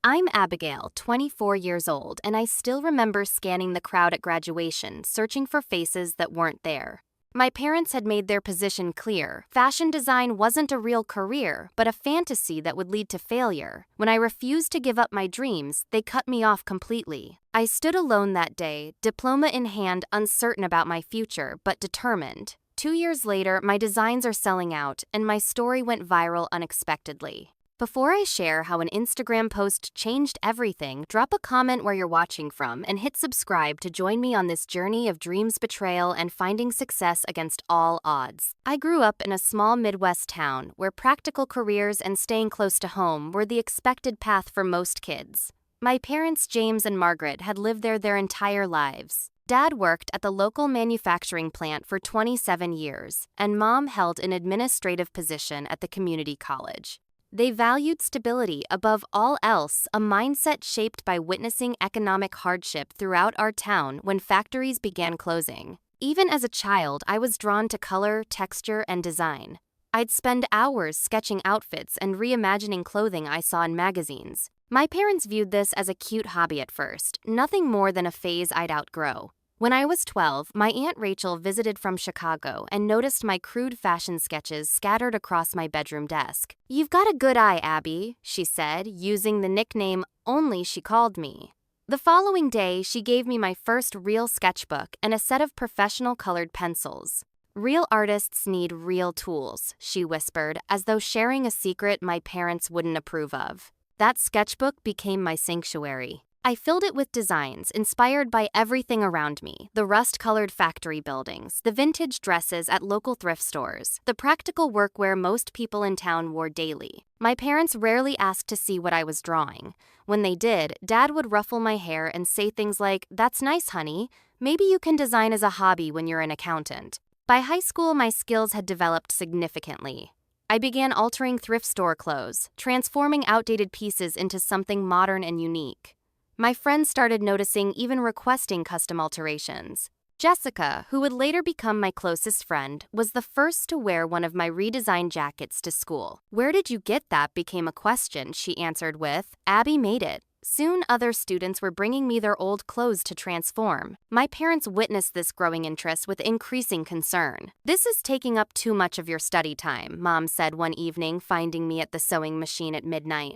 I'm Abigail, 24 years old, and I still remember scanning the crowd at graduation, searching for faces that weren't there. My parents had made their position clear. Fashion design wasn't a real career, but a fantasy that would lead to failure. When I refused to give up my dreams, they cut me off completely. I stood alone that day, diploma in hand, uncertain about my future, but determined. 2 years later, my designs are selling out, and my story went viral unexpectedly. Before I share how an Instagram post changed everything, drop a comment where you're watching from and hit subscribe to join me on this journey of dreams betrayal and finding success against all odds. I grew up in a small Midwest town where practical careers and staying close to home were the expected path for most kids. My parents, James and Margaret, had lived there their entire lives. Dad worked at the local manufacturing plant for 27 years, and Mom held an administrative position at the community college. They valued stability above all else, a mindset shaped by witnessing economic hardship throughout our town when factories began closing. Even as a child, I was drawn to color, texture, and design. I'd spend hours sketching outfits and reimagining clothing I saw in magazines. My parents viewed this as a cute hobby at first, nothing more than a phase I'd outgrow. When I was 12, my Aunt Rachel visited from Chicago and noticed my crude fashion sketches scattered across my bedroom desk. "You've got a good eye, Abby," she said, using the nickname only she called me. The following day, she gave me my first real sketchbook and a set of professional colored pencils. "Real artists need real tools," she whispered, as though sharing a secret my parents wouldn't approve of. That sketchbook became my sanctuary. I filled it with designs inspired by everything around me: the rust-colored factory buildings, the vintage dresses at local thrift stores, the practical workwear most people in town wore daily. My parents rarely asked to see what I was drawing. When they did, Dad would ruffle my hair and say things like, "That's nice, honey. Maybe you can design as a hobby when you're an accountant." By high school, my skills had developed significantly. I began altering thrift store clothes, transforming outdated pieces into something modern and unique. My friends started noticing, even requesting custom alterations. Jessica, who would later become my closest friend, was the first to wear one of my redesigned jackets to school. "Where did you get that?" became a question she answered with, "Abby made it." Soon other students were bringing me their old clothes to transform. My parents witnessed this growing interest with increasing concern. "This is taking up too much of your study time," Mom said one evening, finding me at the sewing machine at midnight.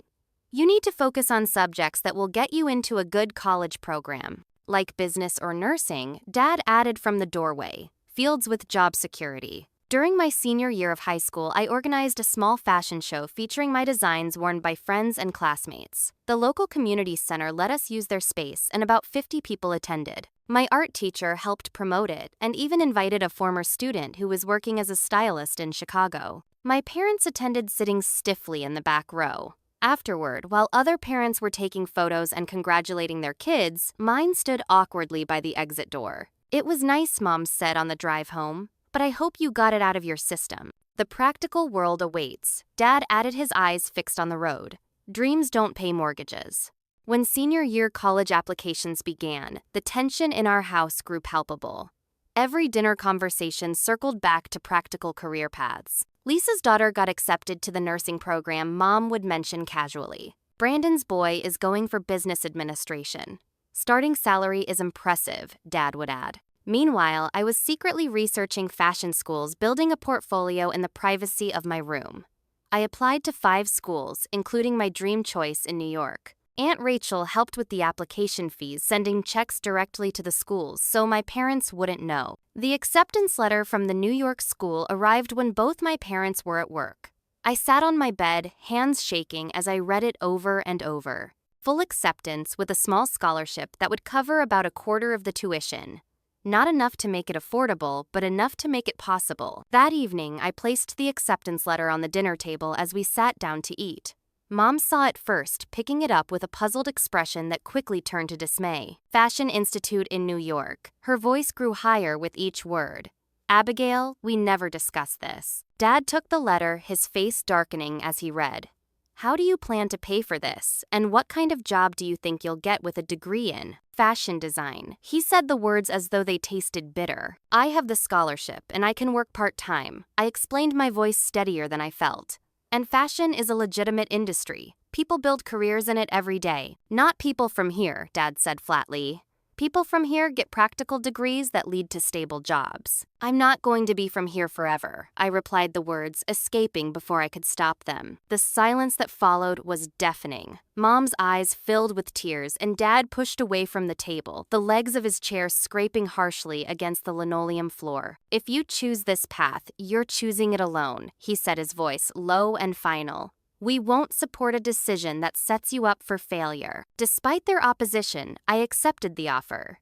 "You need to focus on subjects that will get you into a good college program, like business or nursing," Dad added from the doorway, "fields with job security." During my senior year of high school, I organized a small fashion show featuring my designs worn by friends and classmates. The local community center let us use their space, and about 50 people attended. My art teacher helped promote it and even invited a former student who was working as a stylist in Chicago. My parents attended, sitting stiffly in the back row. Afterward, while other parents were taking photos and congratulating their kids, mine stood awkwardly by the exit door. "It was nice," Mom said on the drive home, "but I hope you got it out of your system. The practical world awaits." Dad added, his eyes fixed on the road. "Dreams don't pay mortgages." When senior year college applications began, the tension in our house grew palpable. Every dinner conversation circled back to practical career paths. "Lisa's daughter got accepted to the nursing program," Mom would mention casually. "Brandon's boy is going for business administration. Starting salary is impressive," Dad would add. Meanwhile, I was secretly researching fashion schools, building a portfolio in the privacy of my room. I applied to 5 schools, including my dream choice in New York. Aunt Rachel helped with the application fees, sending checks directly to the schools so my parents wouldn't know. The acceptance letter from the New York school arrived when both my parents were at work. I sat on my bed, hands shaking as I read it over and over. Full acceptance with a small scholarship that would cover about a quarter of the tuition. Not enough to make it affordable, but enough to make it possible. That evening, I placed the acceptance letter on the dinner table as we sat down to eat. Mom saw it first, picking it up with a puzzled expression that quickly turned to dismay. "Fashion Institute in New York." Her voice grew higher with each word. "Abigail, we never discussed this." Dad took the letter, his face darkening as he read. "How do you plan to pay for this? And what kind of job do you think you'll get with a degree in fashion design?" He said the words as though they tasted bitter. "I have the scholarship, and I can work part-time." I explained, my voice steadier than I felt. "And fashion is a legitimate industry. People build careers in it every day. Not people from here, Dad said flatly. People from here get practical degrees that lead to stable jobs. I'm not going to be from here forever, I replied, the words escaping before I could stop them. The silence that followed was deafening. Mom's eyes filled with tears, and Dad pushed away from the table, the legs of his chair scraping harshly against the linoleum floor. If you choose this path, you're choosing it alone, he said, his voice low and final. We won't support a decision that sets you up for failure. Despite their opposition, I accepted the offer.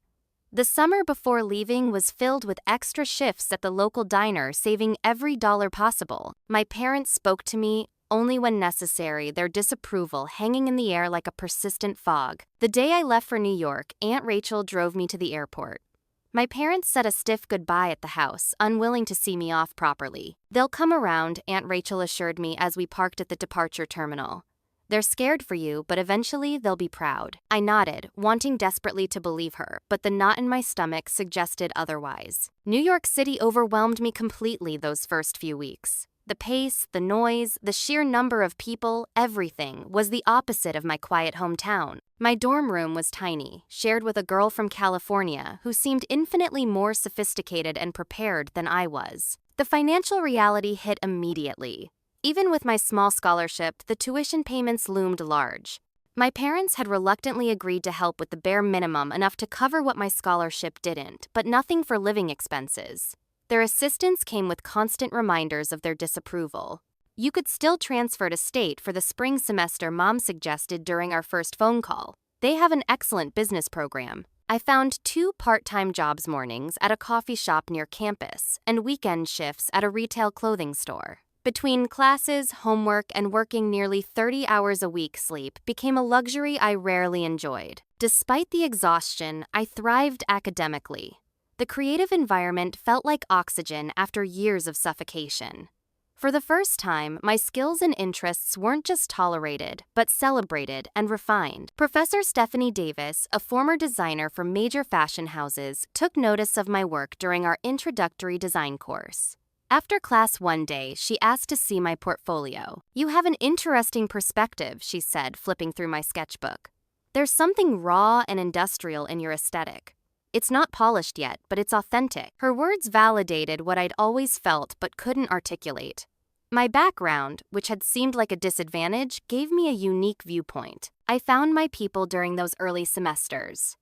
The summer before leaving was filled with extra shifts at the local diner, saving every dollar possible. My parents spoke to me only when necessary, their disapproval hanging in the air like a persistent fog. The day I left for New York, Aunt Rachel drove me to the airport. My parents said a stiff goodbye at the house, unwilling to see me off properly. They'll come around, Aunt Rachel assured me as we parked at the departure terminal. They're scared for you, but eventually they'll be proud. I nodded, wanting desperately to believe her, but the knot in my stomach suggested otherwise. New York City overwhelmed me completely those first few weeks. The pace, the noise, the sheer number of people, everything was the opposite of my quiet hometown. My dorm room was tiny, shared with a girl from California who seemed infinitely more sophisticated and prepared than I was. The financial reality hit immediately. Even with my small scholarship, the tuition payments loomed large. My parents had reluctantly agreed to help with the bare minimum, enough to cover what my scholarship didn't, but nothing for living expenses. Their assistance came with constant reminders of their disapproval. You could still transfer to state for the spring semester, Mom suggested during our first phone call. They have an excellent business program. I found 2 part-time jobs, mornings at a coffee shop near campus and weekend shifts at a retail clothing store. Between classes, homework, and working nearly 30 hours a week, sleep became a luxury I rarely enjoyed. Despite the exhaustion, I thrived academically. The creative environment felt like oxygen after years of suffocation. For the first time, my skills and interests weren't just tolerated, but celebrated and refined. Professor Stephanie Davis, a former designer for major fashion houses, took notice of my work during our introductory design course. After class one day, she asked to see my portfolio. "You have an interesting perspective," she said, flipping through my sketchbook. "There's something raw and industrial in your aesthetic. It's not polished yet, but it's authentic." Her words validated what I'd always felt but couldn't articulate. My background, which had seemed like a disadvantage, gave me a unique viewpoint. I found my people during those early semesters.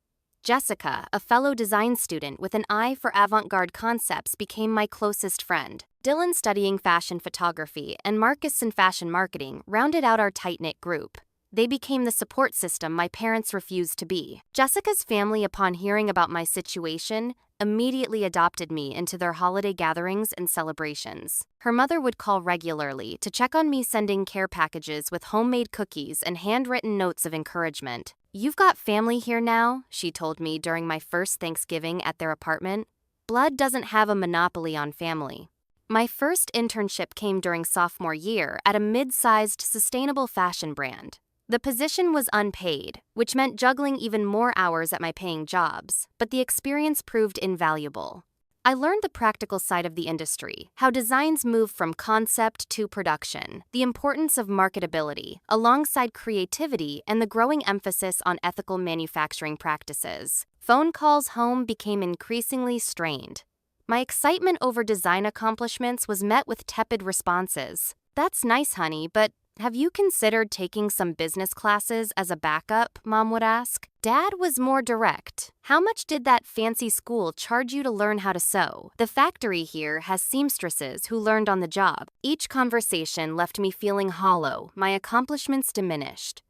Jessica, a fellow design student with an eye for avant-garde concepts, became my closest friend. Dylan, studying fashion photography, and Marcus in fashion marketing, rounded out our tight-knit group. They became the support system my parents refused to be. Jessica's family, upon hearing about my situation, immediately adopted me into their holiday gatherings and celebrations. Her mother would call regularly to check on me, sending care packages with homemade cookies and handwritten notes of encouragement. "You've got family here now," she told me during my first Thanksgiving at their apartment. "Blood doesn't have a monopoly on family." My first internship came during sophomore year at a mid-sized sustainable fashion brand. The position was unpaid, which meant juggling even more hours at my paying jobs, but the experience proved invaluable. I learned the practical side of the industry, how designs move from concept to production, the importance of marketability, alongside creativity, and the growing emphasis on ethical manufacturing practices. Phone calls home became increasingly strained. My excitement over design accomplishments was met with tepid responses. "That's nice, honey, but have you considered taking some business classes as a backup?" Mom would ask. Dad was more direct. "How much did that fancy school charge you to learn how to sew? The factory here has seamstresses who learned on the job." Each conversation left me feeling hollow, my accomplishments diminished.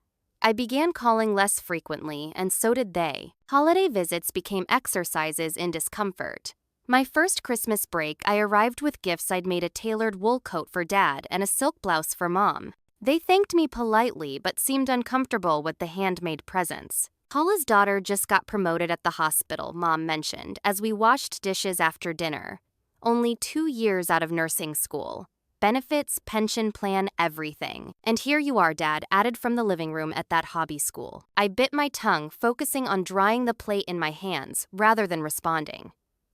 I began calling less frequently, and so did they. Holiday visits became exercises in discomfort. My first Christmas break, I arrived with gifts. I'd made a tailored wool coat for Dad and a silk blouse for Mom. They thanked me politely but seemed uncomfortable with the handmade presents. "Paula's daughter just got promoted at the hospital," Mom mentioned as we washed dishes after dinner. "Only 2 years out of nursing school. Benefits, pension plan, everything. And here you are, Dad," added from the living room at that hobby school. I bit my tongue, focusing on drying the plate in my hands rather than responding.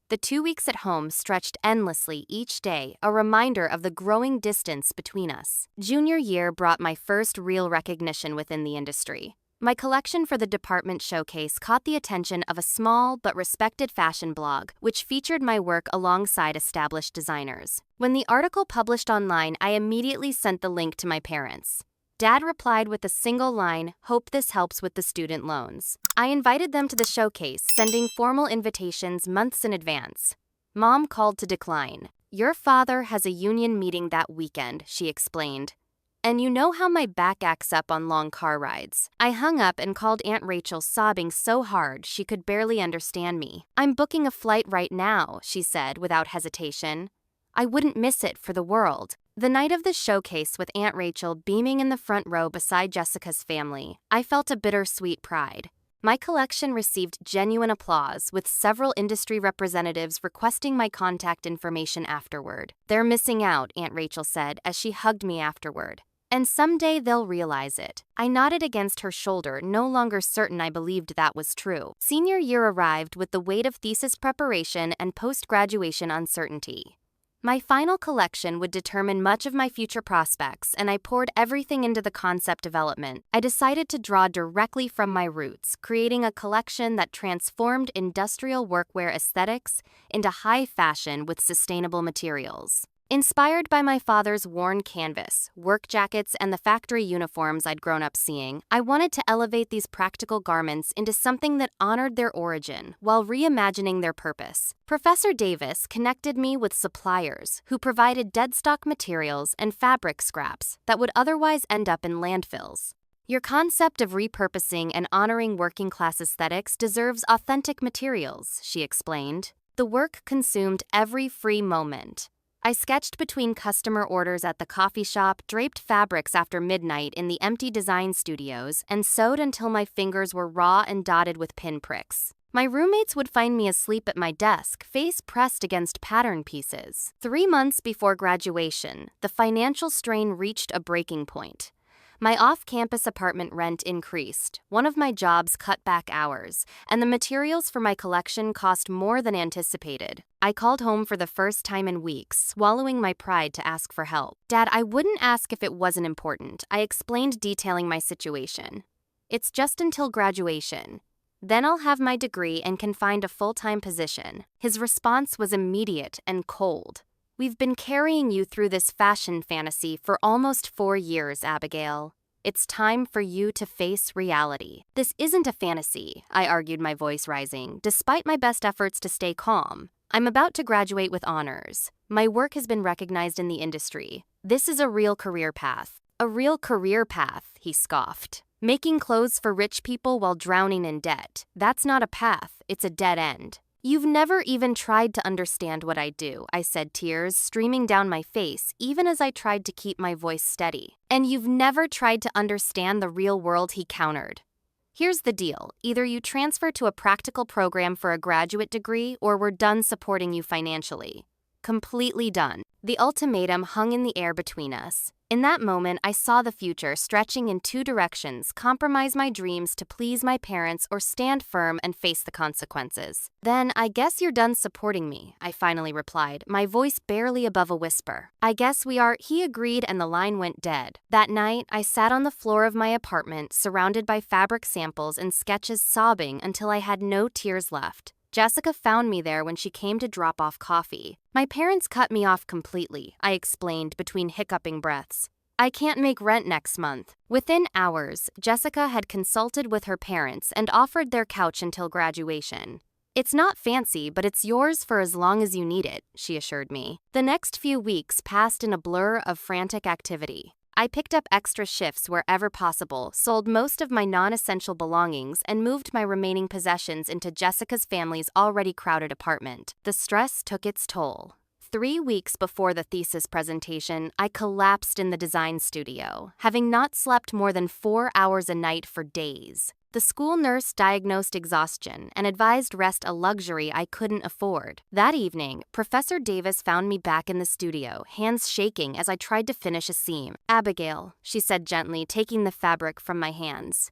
The 2 weeks at home stretched endlessly each day, a reminder of the growing distance between us. Junior year brought my first real recognition within the industry. My collection for the department showcase caught the attention of a small but respected fashion blog, which featured my work alongside established designers. When the article published online, I immediately sent the link to my parents. Dad replied with a single line, "Hope this helps with the student loans." I invited them to the showcase, sending formal invitations months in advance. Mom called to decline. "Your father has a union meeting that weekend," she explained. "And you know how my back acts up on long car rides." I hung up and called Aunt Rachel, sobbing so hard she could barely understand me. "I'm booking a flight right now," she said without hesitation. I wouldn't miss it for the world. The night of the showcase, with Aunt Rachel beaming in the front row beside Jessica's family, I felt a bittersweet pride. My collection received genuine applause, with several industry representatives requesting my contact information afterward. "They're missing out," Aunt Rachel said as she hugged me afterward. "And someday they'll realize it." I nodded against her shoulder, no longer certain I believed that was true. Senior year arrived with the weight of thesis preparation and post-graduation uncertainty. My final collection would determine much of my future prospects, and I poured everything into the concept development. I decided to draw directly from my roots, creating a collection that transformed industrial workwear aesthetics into high fashion with sustainable materials. Inspired by my father's worn canvas, work jackets, and the factory uniforms I'd grown up seeing, I wanted to elevate these practical garments into something that honored their origin while reimagining their purpose. Professor Davis connected me with suppliers who provided deadstock materials and fabric scraps that would otherwise end up in landfills. "Your concept of repurposing and honoring working-class aesthetics deserves authentic materials," she explained. The work consumed every free moment. I sketched between customer orders at the coffee shop, draped fabrics after midnight in the empty design studios, and sewed until my fingers were raw and dotted with pinpricks. My roommates would find me asleep at my desk, face pressed against pattern pieces. 3 months before graduation, the financial strain reached a breaking point. My off-campus apartment rent increased, one of my jobs cut back hours, and the materials for my collection cost more than anticipated. I called home for the first time in weeks, swallowing my pride to ask for help. "Dad, I wouldn't ask if it wasn't important," I explained, detailing my situation. "It's just until graduation. Then I'll have my degree and can find a full-time position." His response was immediate and cold. "We've been carrying you through this fashion fantasy for almost 4 years, Abigail. It's time for you to face reality." "This isn't a fantasy," I argued, my voice rising, despite my best efforts to stay calm. "I'm about to graduate with honors. My work has been recognized in the industry. This is a real career path." "A real career path," he scoffed. "Making clothes for rich people while drowning in debt. That's not a path, it's a dead end." "You've never even tried to understand what I do," I said, tears streaming down my face even as I tried to keep my voice steady. "And you've never tried to understand the real world," he countered. "Here's the deal. Either you transfer to a practical program for a graduate degree, or we're done supporting you financially. Completely done." The ultimatum hung in the air between us. In that moment, I saw the future stretching in 2 directions: compromise my dreams to please my parents, or stand firm and face the consequences. "Then I guess you're done supporting me," I finally replied, my voice barely above a whisper. "I guess we are," he agreed, and the line went dead. That night, I sat on the floor of my apartment, surrounded by fabric samples and sketches, sobbing until I had no tears left. Jessica found me there when she came to drop off coffee. "My parents cut me off completely," I explained between hiccuping breaths. "I can't make rent next month." Within hours, Jessica had consulted with her parents and offered their couch until graduation. "It's not fancy, but it's yours for as long as you need it," she assured me. The next few weeks passed in a blur of frantic activity. I picked up extra shifts wherever possible, sold most of my non-essential belongings, and moved my remaining possessions into Jessica's family's already crowded apartment. The stress took its toll. 3 weeks before the thesis presentation, I collapsed in the design studio, having not slept more than 4 hours a night for days. The school nurse diagnosed exhaustion and advised rest, a luxury I couldn't afford. That evening, Professor Davis found me back in the studio, hands shaking as I tried to finish a seam. "Abigail," she said gently, taking the fabric from my hands,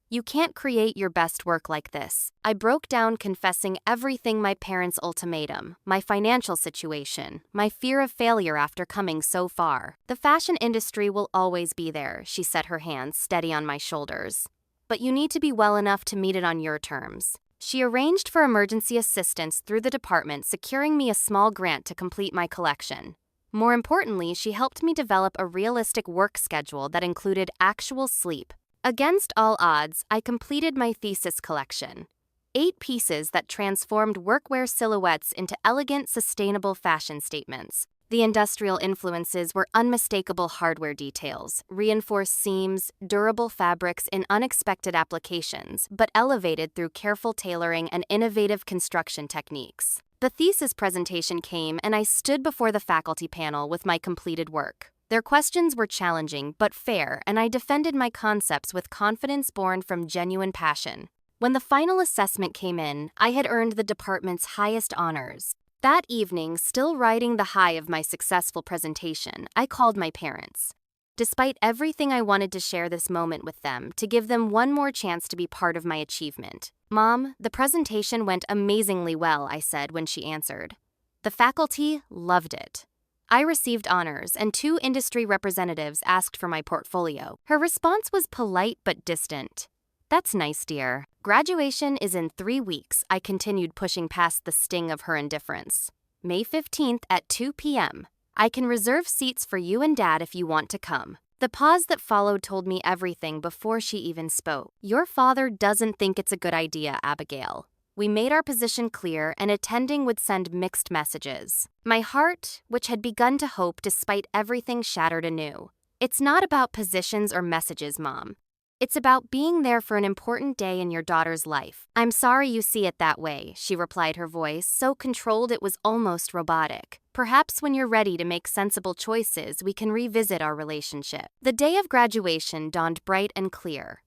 "You can't create your best work like this." I broke down, confessing everything: my parents' ultimatum, my financial situation, my fear of failure after coming so far. "The fashion industry will always be there," she set her hands steady on my shoulders. "But you need to be well enough to meet it on your terms." She arranged for emergency assistance through the department, securing me a small grant to complete my collection. More importantly, she helped me develop a realistic work schedule that included actual sleep. Against all odds, I completed my thesis collection. 8 pieces that transformed workwear silhouettes into elegant, sustainable fashion statements. The industrial influences were unmistakable: hardware details, reinforced seams, durable fabrics in unexpected applications, but elevated through careful tailoring and innovative construction techniques. The thesis presentation came, and I stood before the faculty panel with my completed work. Their questions were challenging but fair, and I defended my concepts with confidence born from genuine passion. When the final assessment came in, I had earned the department's highest honors. That evening, still riding the high of my successful presentation, I called my parents. Despite everything, I wanted to share this moment with them, to give them one more chance to be part of my achievement. "Mom, the presentation went amazingly well," I said when she answered. "The faculty loved it. I received honors, and 2 industry representatives asked for my portfolio." Her response was polite but distant. "That's nice, dear. Graduation is in 3 weeks," I continued, pushing past the sting of her indifference. "May 15th at 2 p.m. I can reserve seats for you and Dad if you want to come." The pause that followed told me everything before she even spoke. "Your father doesn't think it's a good idea, Abigail. We made our position clear, and attending would send mixed messages." My heart, which had begun to hope despite everything, shattered anew. "It's not about positions or messages, Mom. It's about being there for an important day in your daughter's life." "I'm sorry you see it that way," she replied, her voice so controlled it was almost robotic. "Perhaps when you're ready to make sensible choices, we can revisit our relationship." The day of graduation dawned bright and clear.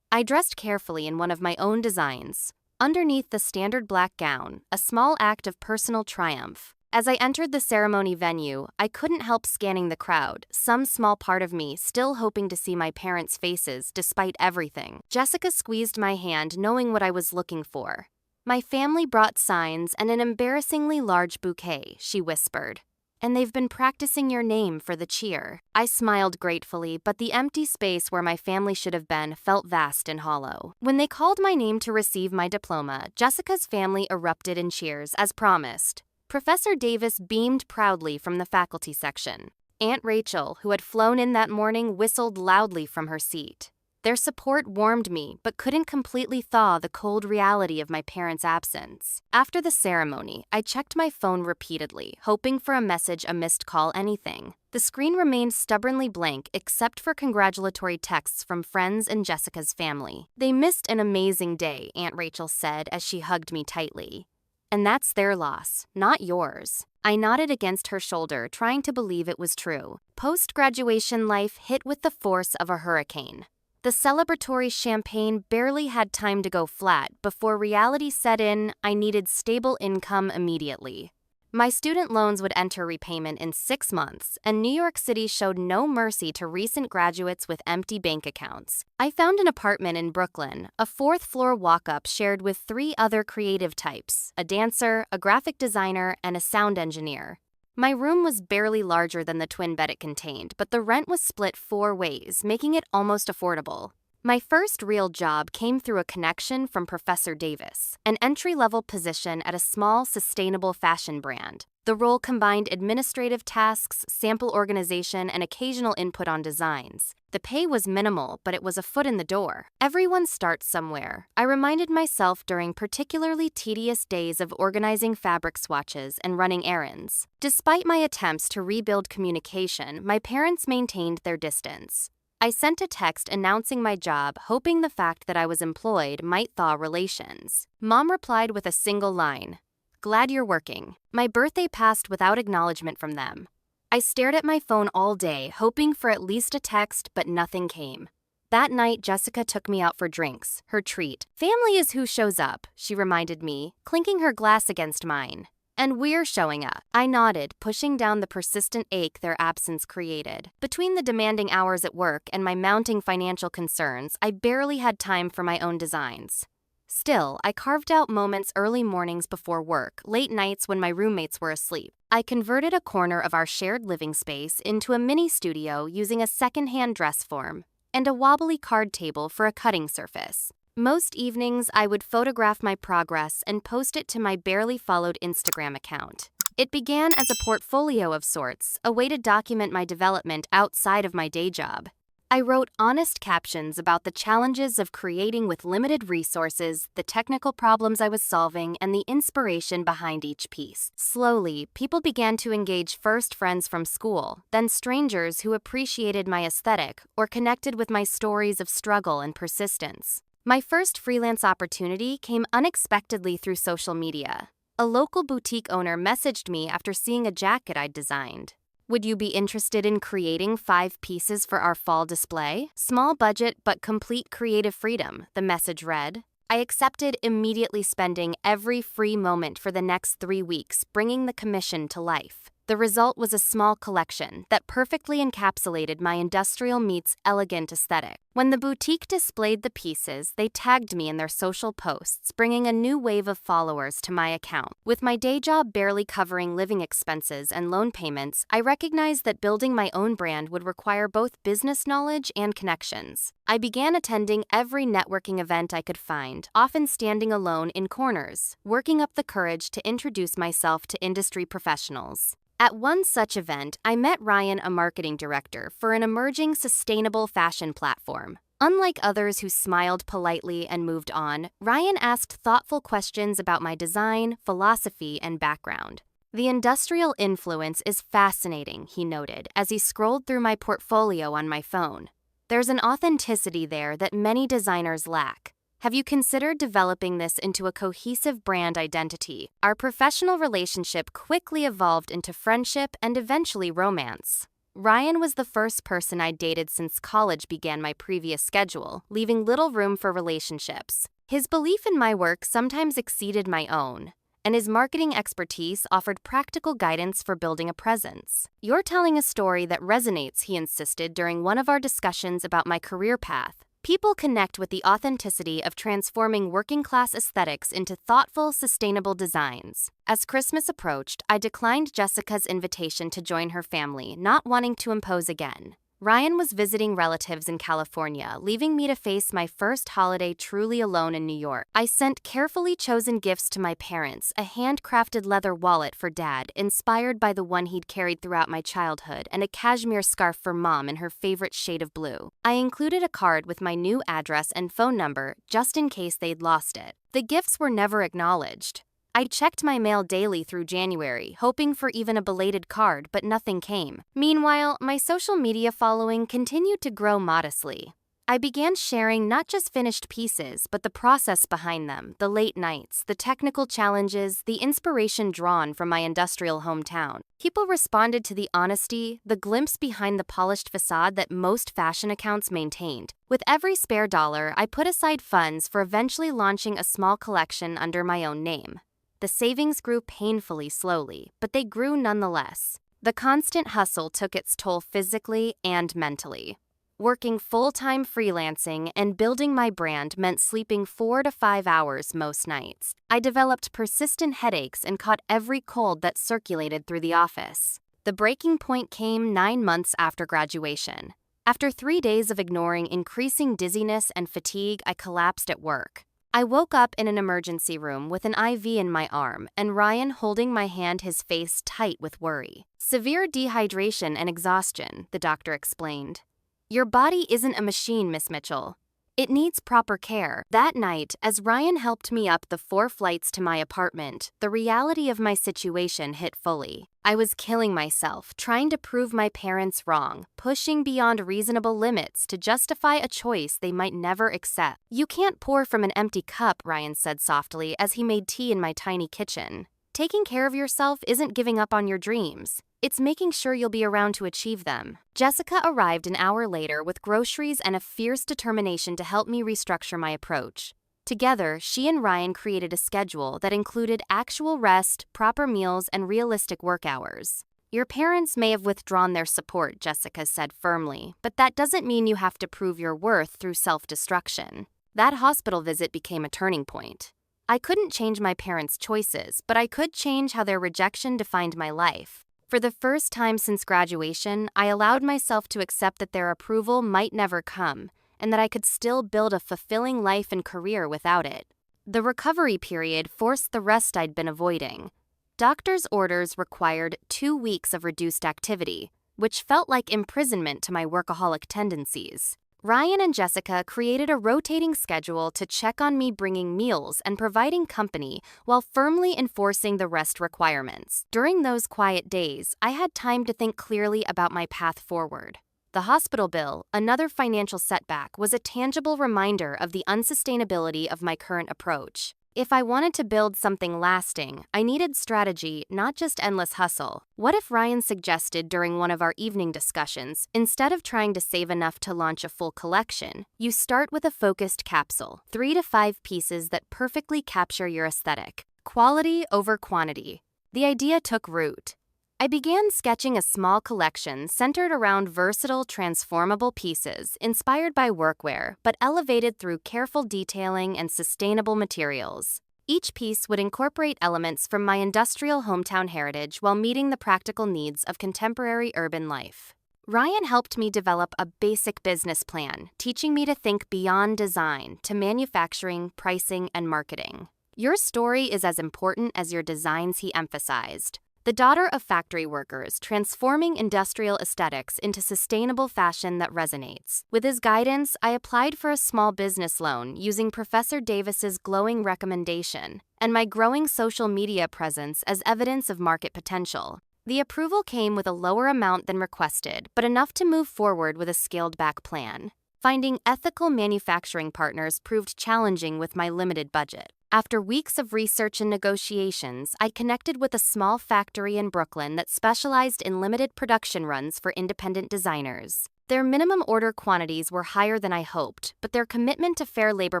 I dressed carefully in one of my own designs. Underneath the standard black gown, a small act of personal triumph. As I entered the ceremony venue, I couldn't help scanning the crowd, some small part of me still hoping to see my parents' faces despite everything. Jessica squeezed my hand, knowing what I was looking for. "My family brought signs and an embarrassingly large bouquet," she whispered. "And they've been practicing your name for the cheer." I smiled gratefully, but the empty space where my family should have been felt vast and hollow. When they called my name to receive my diploma, Jessica's family erupted in cheers, as promised. Professor Davis beamed proudly from the faculty section. Aunt Rachel, who had flown in that morning, whistled loudly from her seat. Their support warmed me, but couldn't completely thaw the cold reality of my parents' absence. After the ceremony, I checked my phone repeatedly, hoping for a message, a missed call, anything. The screen remained stubbornly blank except for congratulatory texts from friends and Jessica's family. "They missed an amazing day," Aunt Rachel said as she hugged me tightly. "And that's their loss, not yours." I nodded against her shoulder, trying to believe it was true. Post-graduation life hit with the force of a hurricane. The celebratory champagne barely had time to go flat before reality set in. I needed stable income immediately. My student loans would enter repayment in 6 months, and New York City showed no mercy to recent graduates with empty bank accounts. I found an apartment in Brooklyn, a 4th-floor walk-up shared with 3 other creative types: a dancer, a graphic designer, and a sound engineer. My room was barely larger than the twin bed it contained, but the rent was split 4 ways, making it almost affordable. My first real job came through a connection from Professor Davis, an entry-level position at a small, sustainable fashion brand. The role combined administrative tasks, sample organization, and occasional input on designs. The pay was minimal, but it was a foot in the door. Everyone starts somewhere, I reminded myself during particularly tedious days of organizing fabric swatches and running errands. Despite my attempts to rebuild communication, my parents maintained their distance. I sent a text announcing my job, hoping the fact that I was employed might thaw relations. Mom replied with a single line: "Glad you're working." My birthday passed without acknowledgement from them. I stared at my phone all day, hoping for at least a text, but nothing came. That night, Jessica took me out for drinks, her treat. "Family is who shows up," she reminded me, clinking her glass against mine. And we're showing up. I nodded, pushing down the persistent ache their absence created. Between the demanding hours at work and my mounting financial concerns, I barely had time for my own designs. Still, I carved out moments early mornings before work, late nights when my roommates were asleep. I converted a corner of our shared living space into a mini studio using a secondhand dress form and a wobbly card table for a cutting surface. Most evenings, I would photograph my progress and post it to my barely followed Instagram account. It began as a portfolio of sorts, a way to document my development outside of my day job. I wrote honest captions about the challenges of creating with limited resources, the technical problems I was solving, and the inspiration behind each piece. Slowly, people began to engage, first friends from school, then strangers who appreciated my aesthetic or connected with my stories of struggle and persistence. My first freelance opportunity came unexpectedly through social media. A local boutique owner messaged me after seeing a jacket I'd designed. Would you be interested in creating 5 pieces for our fall display? Small budget but complete creative freedom, the message read. I accepted, immediately spending every free moment for the next 3 weeks bringing the commission to life. The result was a small collection that perfectly encapsulated my industrial meets elegant aesthetic. When the boutique displayed the pieces, they tagged me in their social posts, bringing a new wave of followers to my account. With my day job barely covering living expenses and loan payments, I recognized that building my own brand would require both business knowledge and connections. I began attending every networking event I could find, often standing alone in corners, working up the courage to introduce myself to industry professionals. At one such event, I met Ryan, a marketing director for an emerging sustainable fashion platform. Unlike others who smiled politely and moved on, Ryan asked thoughtful questions about my design, philosophy, and background. The industrial influence is fascinating, he noted, as he scrolled through my portfolio on my phone. There's an authenticity there that many designers lack. Have you considered developing this into a cohesive brand identity? Our professional relationship quickly evolved into friendship and eventually romance. Ryan was the first person I'd dated since college began my previous schedule, leaving little room for relationships. His belief in my work sometimes exceeded my own, and his marketing expertise offered practical guidance for building a presence. You're telling a story that resonates, he insisted during one of our discussions about my career path. People connect with the authenticity of transforming working-class aesthetics into thoughtful, sustainable designs. As Christmas approached, I declined Jessica's invitation to join her family, not wanting to impose again. Ryan was visiting relatives in California, leaving me to face my first holiday truly alone in New York. I sent carefully chosen gifts to my parents, a handcrafted leather wallet for Dad, inspired by the one he'd carried throughout my childhood, and a cashmere scarf for Mom in her favorite shade of blue. I included a card with my new address and phone number, just in case they'd lost it. The gifts were never acknowledged. I checked my mail daily through January, hoping for even a belated card, but nothing came. Meanwhile, my social media following continued to grow modestly. I began sharing not just finished pieces, but the process behind them, the late nights, the technical challenges, the inspiration drawn from my industrial hometown. People responded to the honesty, the glimpse behind the polished facade that most fashion accounts maintained. With every spare dollar, I put aside funds for eventually launching a small collection under my own name. The savings grew painfully slowly, but they grew nonetheless. The constant hustle took its toll physically and mentally. Working full-time freelancing and building my brand meant sleeping 4 to 5 hours most nights. I developed persistent headaches and caught every cold that circulated through the office. The breaking point came 9 months after graduation. After 3 days of ignoring increasing dizziness and fatigue, I collapsed at work. I woke up in an emergency room with an IV in my arm and Ryan holding my hand, his face tight with worry. Severe dehydration and exhaustion, the doctor explained. Your body isn't a machine, Miss Mitchell. It needs proper care. That night, as Ryan helped me up the 4 flights to my apartment, the reality of my situation hit fully. I was killing myself, trying to prove my parents wrong, pushing beyond reasonable limits to justify a choice they might never accept. You can't pour from an empty cup, Ryan said softly as he made tea in my tiny kitchen. Taking care of yourself isn't giving up on your dreams. It's making sure you'll be around to achieve them. Jessica arrived an hour later with groceries and a fierce determination to help me restructure my approach. Together, she and Ryan created a schedule that included actual rest, proper meals, and realistic work hours. Your parents may have withdrawn their support, Jessica said firmly, but that doesn't mean you have to prove your worth through self-destruction. That hospital visit became a turning point. I couldn't change my parents' choices, but I could change how their rejection defined my life. For the first time since graduation, I allowed myself to accept that their approval might never come, and that I could still build a fulfilling life and career without it. The recovery period forced the rest I'd been avoiding. Doctor's orders required 2 weeks of reduced activity, which felt like imprisonment to my workaholic tendencies. Ryan and Jessica created a rotating schedule to check on me, bringing meals and providing company while firmly enforcing the rest requirements. During those quiet days, I had time to think clearly about my path forward. The hospital bill, another financial setback, was a tangible reminder of the unsustainability of my current approach. If I wanted to build something lasting, I needed strategy, not just endless hustle. What if Ryan suggested during one of our evening discussions, instead of trying to save enough to launch a full collection, you start with a focused capsule, 3 to 5 pieces that perfectly capture your aesthetic. Quality over quantity. The idea took root. I began sketching a small collection centered around versatile, transformable pieces inspired by workwear, but elevated through careful detailing and sustainable materials. Each piece would incorporate elements from my industrial hometown heritage while meeting the practical needs of contemporary urban life. Ryan helped me develop a basic business plan, teaching me to think beyond design to manufacturing, pricing, and marketing. Your story is as important as your designs, he emphasized. The daughter of factory workers, transforming industrial aesthetics into sustainable fashion that resonates. With his guidance, I applied for a small business loan using Professor Davis's glowing recommendation and my growing social media presence as evidence of market potential. The approval came with a lower amount than requested, but enough to move forward with a scaled-back plan. Finding ethical manufacturing partners proved challenging with my limited budget. After weeks of research and negotiations, I connected with a small factory in Brooklyn that specialized in limited production runs for independent designers. Their minimum order quantities were higher than I hoped, but their commitment to fair labor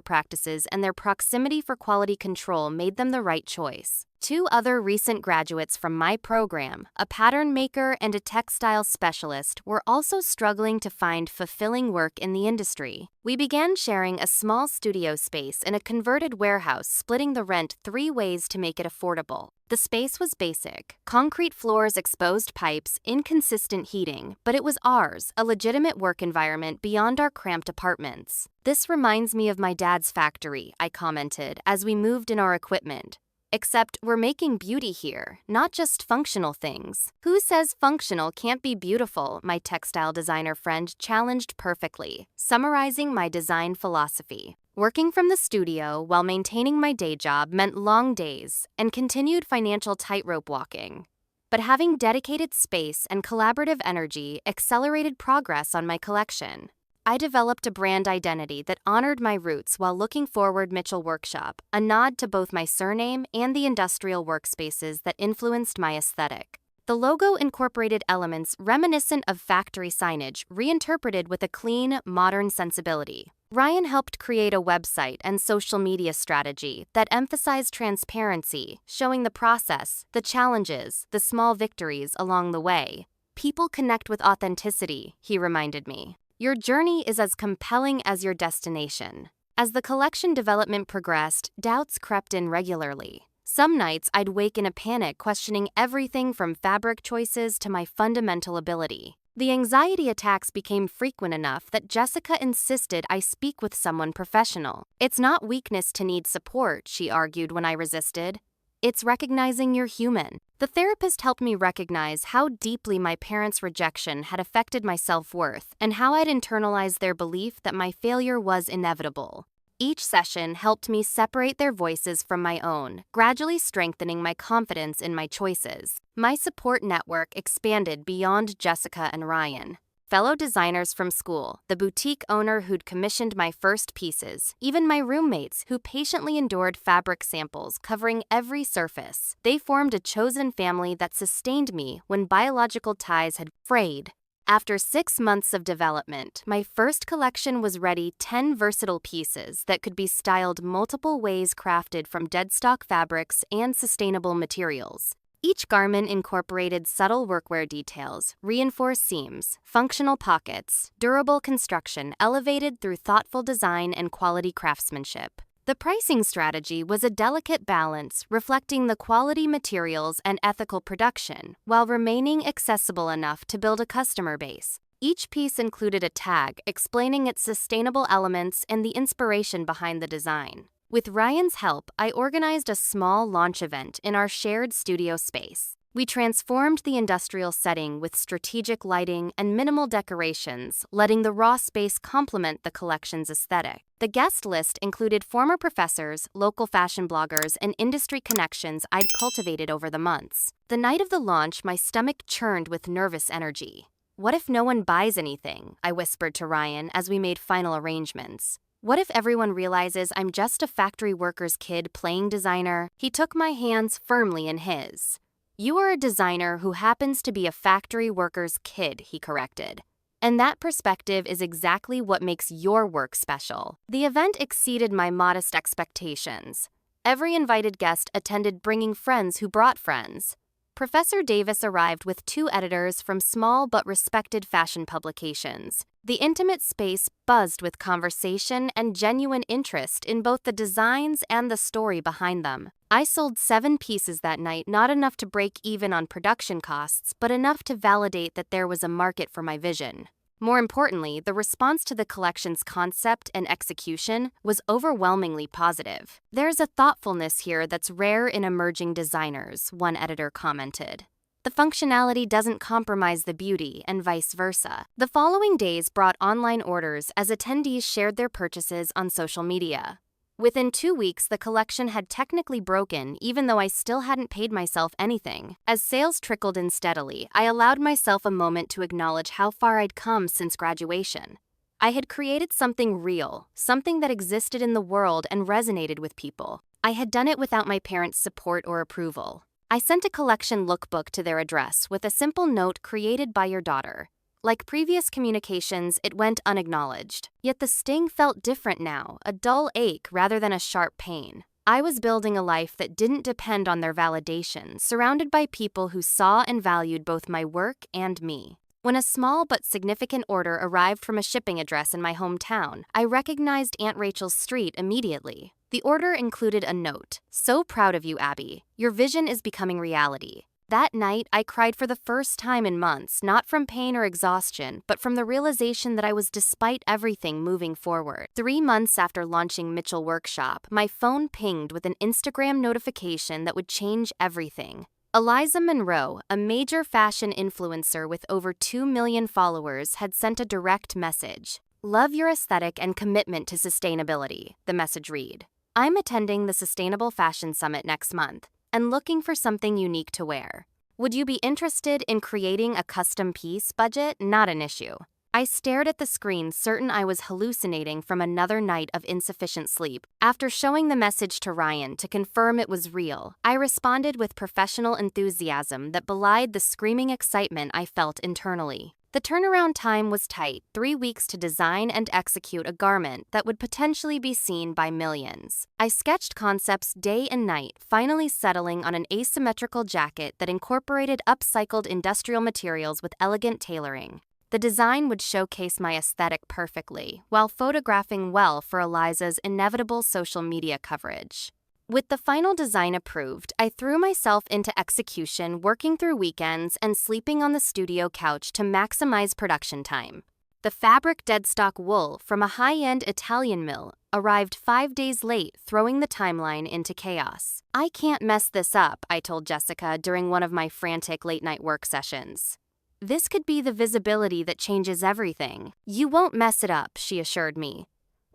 practices and their proximity for quality control made them the right choice. 2 other recent graduates from my program, a pattern maker and a textile specialist, were also struggling to find fulfilling work in the industry. We began sharing a small studio space in a converted warehouse, splitting the rent 3 ways to make it affordable. The space was basic: concrete floors, exposed pipes, inconsistent heating, but it was ours, a legitimate work environment beyond our cramped apartments. "This reminds me of my dad's factory," I commented as we moved in our equipment. "Except we're making beauty here, not just functional things." "Who says functional can't be beautiful?" my textile designer friend challenged perfectly, summarizing my design philosophy. Working from the studio while maintaining my day job meant long days and continued financial tightrope walking. But having dedicated space and collaborative energy accelerated progress on my collection. I developed a brand identity that honored my roots while looking forward Mitchell Workshop, a nod to both my surname and the industrial workspaces that influenced my aesthetic. The logo incorporated elements reminiscent of factory signage, reinterpreted with a clean, modern sensibility. Ryan helped create a website and social media strategy that emphasized transparency, showing the process, the challenges, the small victories along the way. "People connect with authenticity," he reminded me. "Your journey is as compelling as your destination." As the collection development progressed, doubts crept in regularly. Some nights I'd wake in a panic, questioning everything from fabric choices to my fundamental ability. The anxiety attacks became frequent enough that Jessica insisted I speak with someone professional. "It's not weakness to need support," she argued when I resisted. "It's recognizing you're human." The therapist helped me recognize how deeply my parents' rejection had affected my self-worth and how I'd internalized their belief that my failure was inevitable. Each session helped me separate their voices from my own, gradually strengthening my confidence in my choices. My support network expanded beyond Jessica and Ryan. Fellow designers from school, the boutique owner who'd commissioned my first pieces, even my roommates who patiently endured fabric samples covering every surface. They formed a chosen family that sustained me when biological ties had frayed. After 6 months of development, my first collection was ready: 10 versatile pieces that could be styled multiple ways, crafted from deadstock fabrics and sustainable materials. Each garment incorporated subtle workwear details, reinforced seams, functional pockets, durable construction elevated through thoughtful design and quality craftsmanship. The pricing strategy was a delicate balance, reflecting the quality materials and ethical production, while remaining accessible enough to build a customer base. Each piece included a tag explaining its sustainable elements and the inspiration behind the design. With Ryan's help, I organized a small launch event in our shared studio space. We transformed the industrial setting with strategic lighting and minimal decorations, letting the raw space complement the collection's aesthetic. The guest list included former professors, local fashion bloggers, and industry connections I'd cultivated over the months. The night of the launch, my stomach churned with nervous energy. "What if no one buys anything?" I whispered to Ryan as we made final arrangements. "What if everyone realizes I'm just a factory worker's kid playing designer?" He took my hands firmly in his. "You are a designer who happens to be a factory worker's kid," he corrected. "And that perspective is exactly what makes your work special." The event exceeded my modest expectations. Every invited guest attended, bringing friends who brought friends. Professor Davis arrived with 2 editors from small but respected fashion publications. The intimate space buzzed with conversation and genuine interest in both the designs and the story behind them. I sold 7 pieces that night, not enough to break even on production costs, but enough to validate that there was a market for my vision. More importantly, the response to the collection's concept and execution was overwhelmingly positive. "There's a thoughtfulness here that's rare in emerging designers," one editor commented. "The functionality doesn't compromise the beauty, and vice versa." The following days brought online orders as attendees shared their purchases on social media. Within 2 weeks, the collection had technically broken, even though I still hadn't paid myself anything. As sales trickled in steadily, I allowed myself a moment to acknowledge how far I'd come since graduation. I had created something real, something that existed in the world and resonated with people. I had done it without my parents' support or approval. I sent a collection lookbook to their address with a simple note: "Created by your daughter." Like previous communications, it went unacknowledged. Yet the sting felt different now, a dull ache rather than a sharp pain. I was building a life that didn't depend on their validation, surrounded by people who saw and valued both my work and me. When a small but significant order arrived from a shipping address in my hometown, I recognized Aunt Rachel's street immediately. The order included a note: "So proud of you, Abby. Your vision is becoming reality." That night, I cried for the first time in months, not from pain or exhaustion, but from the realization that I was, despite everything, moving forward. 3 months after launching Mitchell Workshop, my phone pinged with an Instagram notification that would change everything. Eliza Monroe, a major fashion influencer with over 2 million followers, had sent a direct message. "Love your aesthetic and commitment to sustainability," the message read. "I'm attending the Sustainable Fashion Summit next month and looking for something unique to wear. Would you be interested in creating a custom piece? Budget not an issue." I stared at the screen, certain I was hallucinating from another night of insufficient sleep. After showing the message to Ryan to confirm it was real, I responded with professional enthusiasm that belied the screaming excitement I felt internally. The turnaround time was tight: 3 weeks to design and execute a garment that would potentially be seen by millions. I sketched concepts day and night, finally settling on an asymmetrical jacket that incorporated upcycled industrial materials with elegant tailoring. The design would showcase my aesthetic perfectly, while photographing well for Eliza's inevitable social media coverage. With the final design approved, I threw myself into execution, working through weekends and sleeping on the studio couch to maximize production time. The fabric, deadstock wool from a high-end Italian mill, arrived 5 days late, throwing the timeline into chaos. "I can't mess this up," I told Jessica during one of my frantic late-night work sessions. "This could be the visibility that changes everything." "You won't mess it up," she assured me.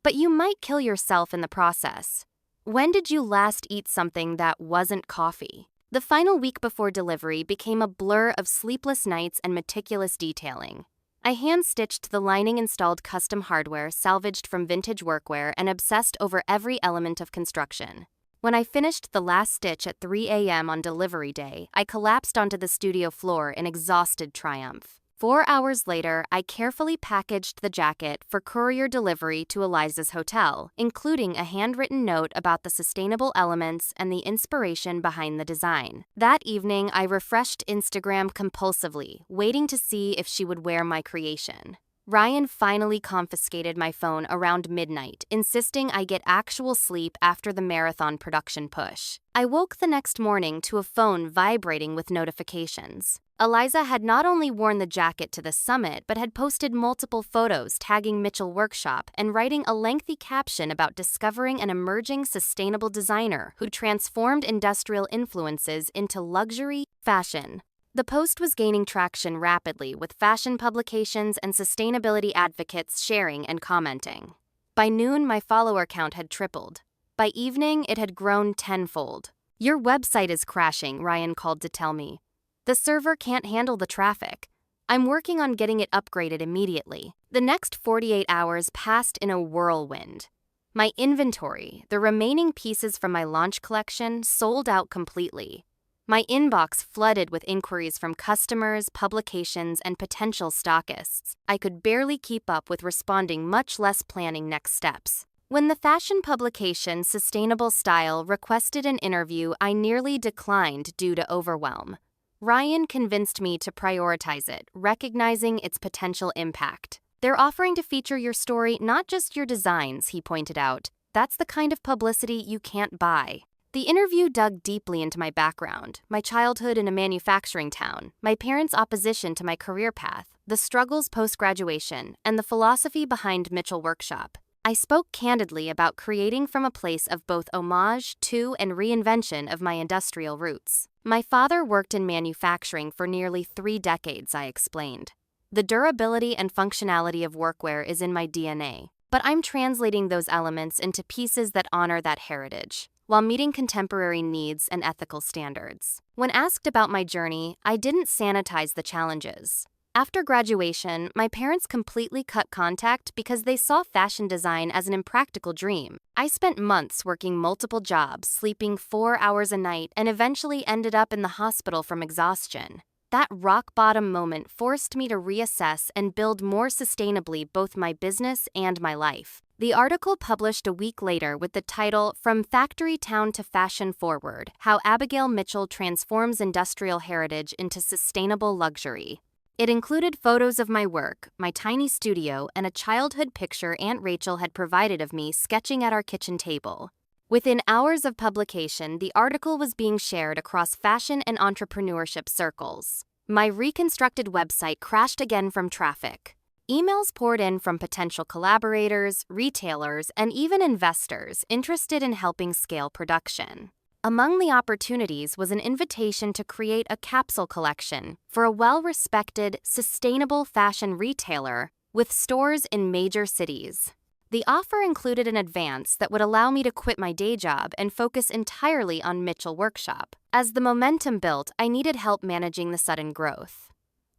"But you might kill yourself in the process." When did you last eat something that wasn't coffee? The final week before delivery became a blur of sleepless nights and meticulous detailing. I hand-stitched the lining, installed custom hardware salvaged from vintage workwear, and obsessed over every element of construction. When I finished the last stitch at 3 a.m. on delivery day, I collapsed onto the studio floor in exhausted triumph. 4 hours later, I carefully packaged the jacket for courier delivery to Eliza's hotel, including a handwritten note about the sustainable elements and the inspiration behind the design. That evening, I refreshed Instagram compulsively, waiting to see if she would wear my creation. Ryan finally confiscated my phone around midnight, insisting I get actual sleep after the marathon production push. I woke the next morning to a phone vibrating with notifications. Eliza had not only worn the jacket to the summit, but had posted multiple photos tagging Mitchell Workshop and writing a lengthy caption about discovering an emerging sustainable designer who transformed industrial influences into luxury fashion. The post was gaining traction rapidly, with fashion publications and sustainability advocates sharing and commenting. By noon, my follower count had tripled. By evening, it had grown tenfold. "Your website is crashing," Ryan called to tell me. "The server can't handle the traffic. I'm working on getting it upgraded immediately." The next 48 hours passed in a whirlwind. My inventory, the remaining pieces from my launch collection, sold out completely. My inbox flooded with inquiries from customers, publications, and potential stockists. I could barely keep up with responding, much less planning next steps. When the fashion publication Sustainable Style requested an interview, I nearly declined due to overwhelm. Ryan convinced me to prioritize it, recognizing its potential impact. "They're offering to feature your story, not just your designs," he pointed out. "That's the kind of publicity you can't buy." The interview dug deeply into my background, my childhood in a manufacturing town, my parents' opposition to my career path, the struggles post-graduation, and the philosophy behind Mitchell Workshop. I spoke candidly about creating from a place of both homage to and reinvention of my industrial roots. "My father worked in manufacturing for nearly 3 decades," I explained. "The durability and functionality of workwear is in my DNA, but I'm translating those elements into pieces that honor that heritage, while meeting contemporary needs and ethical standards." When asked about my journey, I didn't sanitize the challenges. After graduation, my parents completely cut contact because they saw fashion design as an impractical dream. I spent months working multiple jobs, sleeping 4 hours a night, and eventually ended up in the hospital from exhaustion. That rock-bottom moment forced me to reassess and build more sustainably both my business and my life. The article published a week later with the title "From Factory Town to Fashion Forward: How Abigail Mitchell Transforms Industrial Heritage into Sustainable Luxury." It included photos of my work, my tiny studio, and a childhood picture Aunt Rachel had provided of me sketching at our kitchen table. Within hours of publication, the article was being shared across fashion and entrepreneurship circles. My reconstructed website crashed again from traffic. Emails poured in from potential collaborators, retailers, and even investors interested in helping scale production. Among the opportunities was an invitation to create a capsule collection for a well-respected, sustainable fashion retailer with stores in major cities. The offer included an advance that would allow me to quit my day job and focus entirely on Mitchell Workshop. As the momentum built, I needed help managing the sudden growth.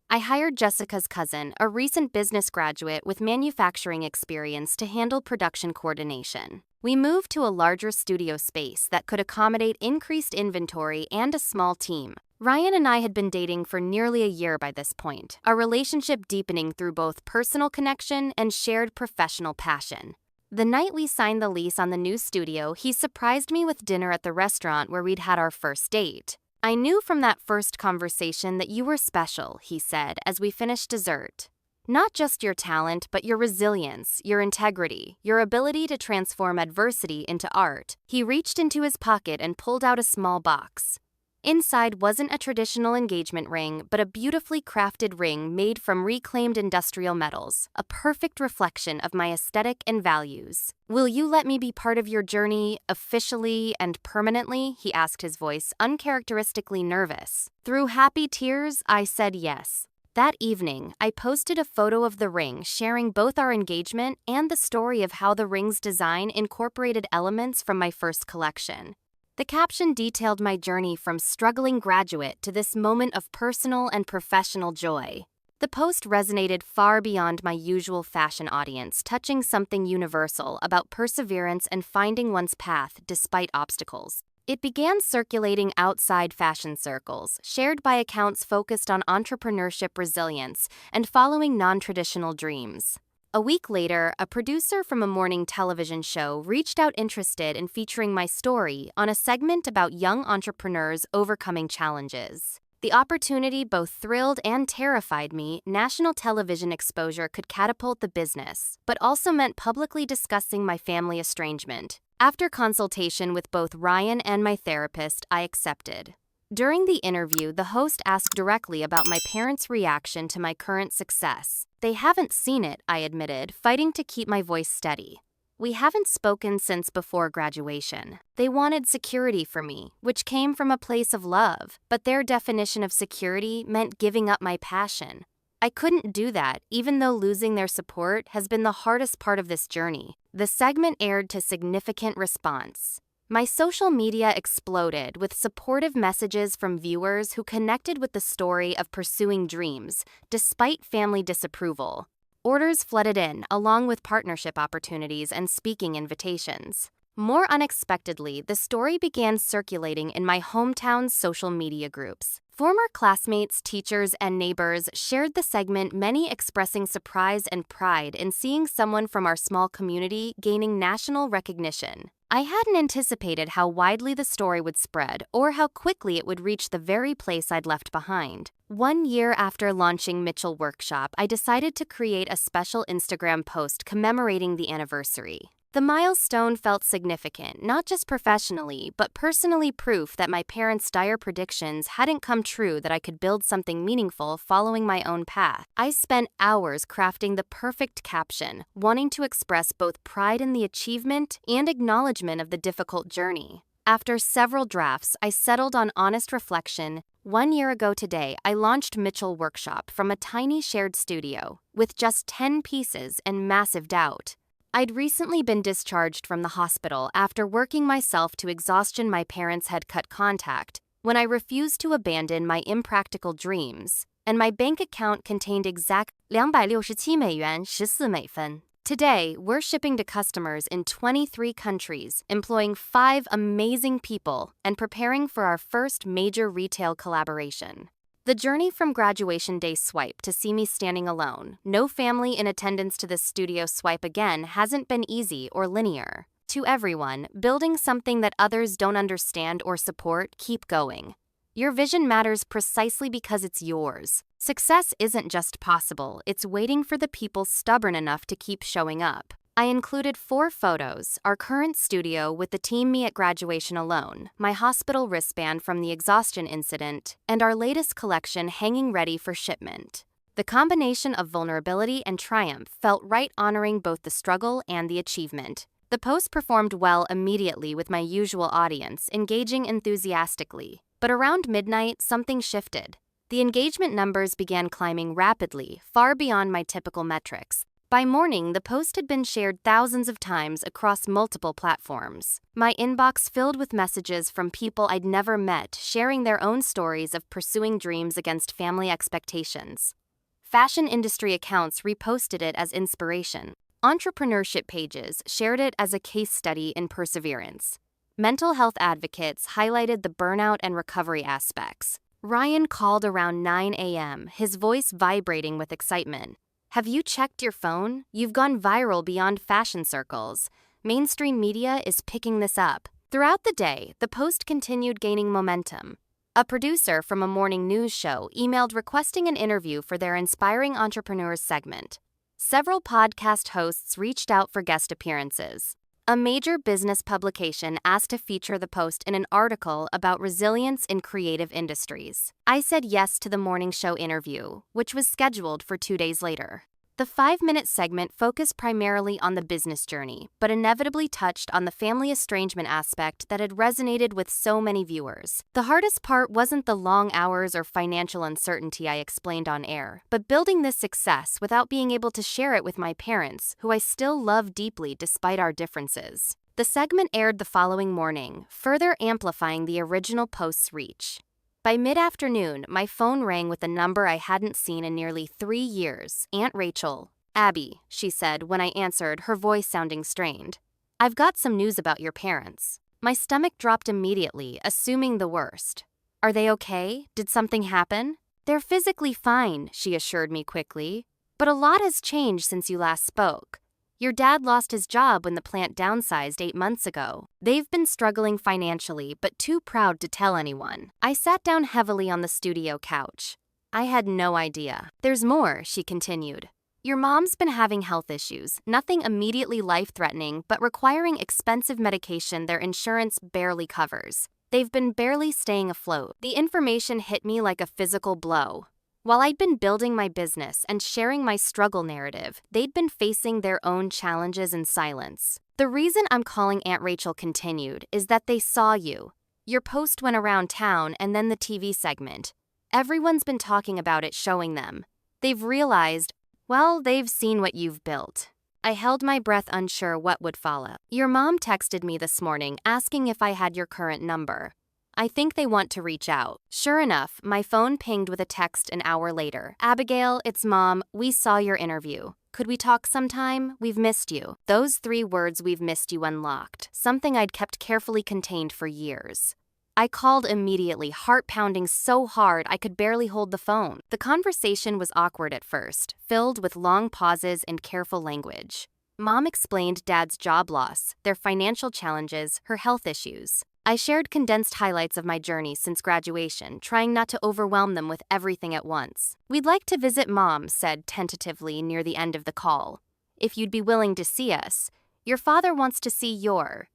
I hired Jessica's cousin, a recent business graduate with manufacturing experience, to handle production coordination. We moved to a larger studio space that could accommodate increased inventory and a small team. Ryan and I had been dating for nearly a year by this point, our relationship deepening through both personal connection and shared professional passion. The night we signed the lease on the new studio, he surprised me with dinner at the restaurant where we'd had our first date. "I knew from that first conversation that you were special," he said as we finished dessert. "Not just your talent, but your resilience, your integrity, your ability to transform adversity into art." He reached into his pocket and pulled out a small box. Inside wasn't a traditional engagement ring, but a beautifully crafted ring made from reclaimed industrial metals, a perfect reflection of my aesthetic and values. "Will you let me be part of your journey, officially and permanently?" he asked, his voice uncharacteristically nervous. Through happy tears, I said yes. That evening, I posted a photo of the ring, sharing both our engagement and the story of how the ring's design incorporated elements from my first collection. The caption detailed my journey from struggling graduate to this moment of personal and professional joy. The post resonated far beyond my usual fashion audience, touching something universal about perseverance and finding one's path despite obstacles. It began circulating outside fashion circles, shared by accounts focused on entrepreneurship resilience and following non-traditional dreams. A week later, a producer from a morning television show reached out interested in featuring my story on a segment about young entrepreneurs overcoming challenges. The opportunity both thrilled and terrified me. National television exposure could catapult the business, but also meant publicly discussing my family estrangement. After consultation with both Ryan and my therapist, I accepted. During the interview, the host asked directly about my parents' reaction to my current success. They haven't seen it, I admitted, fighting to keep my voice steady. We haven't spoken since before graduation. They wanted security for me, which came from a place of love, but their definition of security meant giving up my passion. I couldn't do that, even though losing their support has been the hardest part of this journey. The segment aired to significant response. My social media exploded with supportive messages from viewers who connected with the story of pursuing dreams, despite family disapproval. Orders flooded in, along with partnership opportunities and speaking invitations. More unexpectedly, the story began circulating in my hometown's social media groups. Former classmates, teachers, and neighbors shared the segment, many expressing surprise and pride in seeing someone from our small community gaining national recognition. I hadn't anticipated how widely the story would spread or how quickly it would reach the very place I'd left behind. 1 year after launching Mitchell Workshop, I decided to create a special Instagram post commemorating the anniversary. The milestone felt significant, not just professionally, but personally, proof that my parents' dire predictions hadn't come true, that I could build something meaningful following my own path. I spent hours crafting the perfect caption, wanting to express both pride in the achievement and acknowledgement of the difficult journey. After several drafts, I settled on honest reflection. 1 year ago today, I launched Mitchell Workshop from a tiny shared studio, with just 10 pieces and massive doubt. I'd recently been discharged from the hospital after working myself to exhaustion. My parents had cut contact when I refused to abandon my impractical dreams, and my bank account contained exact $267.14. Today, we're shipping to customers in 23 countries, employing 5 amazing people, and preparing for our first major retail collaboration. The journey from graduation day swipe to see me standing alone, no family in attendance, to this studio swipe again, hasn't been easy or linear. To everyone, building something that others don't understand or support, keep going. Your vision matters precisely because it's yours. Success isn't just possible, it's waiting for the people stubborn enough to keep showing up. I included 4 photos: our current studio with the team, me at graduation alone, my hospital wristband from the exhaustion incident, and our latest collection hanging ready for shipment. The combination of vulnerability and triumph felt right, honoring both the struggle and the achievement. The post performed well immediately with my usual audience, engaging enthusiastically. But around midnight, something shifted. The engagement numbers began climbing rapidly, far beyond my typical metrics. By morning, the post had been shared thousands of times across multiple platforms. My inbox filled with messages from people I'd never met, sharing their own stories of pursuing dreams against family expectations. Fashion industry accounts reposted it as inspiration. Entrepreneurship pages shared it as a case study in perseverance. Mental health advocates highlighted the burnout and recovery aspects. Ryan called around 9 a.m., his voice vibrating with excitement. "Have you checked your phone? You've gone viral beyond fashion circles. Mainstream media is picking this up." Throughout the day, the post continued gaining momentum. A producer from a morning news show emailed requesting an interview for their Inspiring Entrepreneurs segment. Several podcast hosts reached out for guest appearances. A major business publication asked to feature the post in an article about resilience in creative industries. I said yes to the morning show interview, which was scheduled for 2 days later. The 5-minute segment focused primarily on the business journey, but inevitably touched on the family estrangement aspect that had resonated with so many viewers. The hardest part wasn't the long hours or financial uncertainty, I explained on air, but building this success without being able to share it with my parents, who I still love deeply despite our differences. The segment aired the following morning, further amplifying the original post's reach. By mid-afternoon, my phone rang with a number I hadn't seen in nearly 3 years. "Aunt Rachel." "Abby," she said when I answered, her voice sounding strained. "I've got some news about your parents." My stomach dropped immediately, assuming the worst. Are they okay? Did something happen? They're physically fine, she assured me quickly. But a lot has changed since you last spoke. Your dad lost his job when the plant downsized 8 months ago. They've been struggling financially, but too proud to tell anyone. I sat down heavily on the studio couch. I had no idea. There's more, she continued. Your mom's been having health issues, nothing immediately life-threatening, but requiring expensive medication their insurance barely covers. They've been barely staying afloat. The information hit me like a physical blow. While I'd been building my business and sharing my struggle narrative, they'd been facing their own challenges in silence. The reason I'm calling Aunt Rachel continued is that they saw you. Your post went around town and then the TV segment. Everyone's been talking about it, showing them. They've realized, well, they've seen what you've built. I held my breath, unsure what would follow. Your mom texted me this morning asking if I had your current number. I think they want to reach out. Sure enough, my phone pinged with a text an hour later. Abigail, it's Mom. We saw your interview. Could we talk sometime? We've missed you. Those 3 words, we've missed you, unlocked something I'd kept carefully contained for years. I called immediately, heart pounding so hard I could barely hold the phone. The conversation was awkward at first, filled with long pauses and careful language. Mom explained Dad's job loss, their financial challenges, her health issues. I shared condensed highlights of my journey since graduation, trying not to overwhelm them with everything at once. We'd like to visit, Mom said tentatively near the end of the call. If you'd be willing to see us. Your father wants to see your